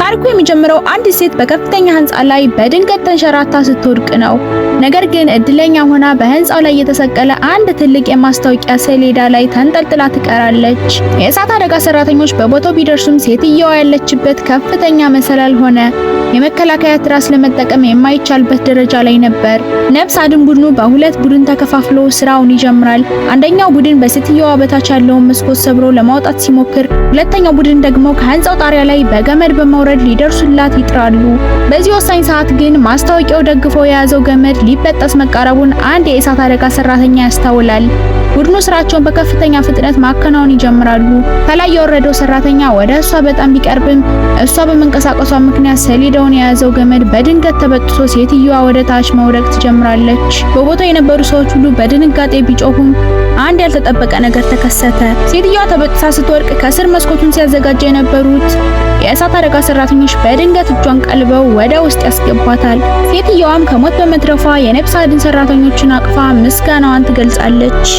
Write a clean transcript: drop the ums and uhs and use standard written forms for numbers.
ታሪኩ የሚጀምረው አንዲት ሴት በከፍተኛ ህንጻ ላይ በድንገት ተንሸራታ ስትወድቅ ነው። ነገር ግን እድለኛ ሆና በህንጻው ላይ የተሰቀለ አንድ ትልቅ የማስታወቂያ ሰሌዳ ላይ ተንጠልጥላ ትቀራለች። የእሳት አደጋ ሰራተኞች በቦታው ቢደርሱም ሴትየዋ ያለችበት ከፍተኛ መሰላል ሆነ የመከላከያ ትራስ ለመጠቀም የማይቻልበት ደረጃ ላይ ነበር። ነፍስ አድን ቡድኑ በሁለት ቡድን ተከፋፍሎ ስራውን ይጀምራል። አንደኛው ቡድን በሴትየዋ በታች ያለውን መስኮት ሰብሮ ለማውጣት ሲሞክር፣ ሁለተኛው ቡድን ደግሞ ከህንጻው ጣሪያ ላይ በገመድ በመውረድ ሊደርሱላት ይጥራሉ። በዚህ ወሳኝ ሰዓት ግን ማስታወቂያው ደግፎ የያዘው ገመድ ሊበጠስ መቃረቡን አንድ የእሳት አደጋ ሰራተኛ ያስተውላል። ቡድኑ ስራቸውን በከፍተኛ ፍጥነት ማከናወን ይጀምራሉ። ከላይ የወረደው ሰራተኛ ወደ እሷ በጣም ቢቀርብም እሷ በመንቀሳቀሷ ምክንያት ሰሌዳውን የያዘው ገመድ በድንገት ተበጥሶ ሴትየዋ ወደ ታች መውደቅ ትጀምራለች። በቦታው የነበሩ ሰዎች ሁሉ በድንጋጤ ቢጮሁም አንድ ያልተጠበቀ ነገር ተከሰተ። ሴትየዋ ተበጥሳ ስትወድቅ ከስር መስኮቱን ሲያዘጋጁ የነበሩት የእሳት አደጋ ሰራተኞች በድንገት እጇን ቀልበው ወደ ውስጥ ያስገባታል። ሴትየዋም ከሞት በመትረፏ የነፍስ አድን ሰራተኞችን አቅፋ ምስጋናዋን ትገልጻለች።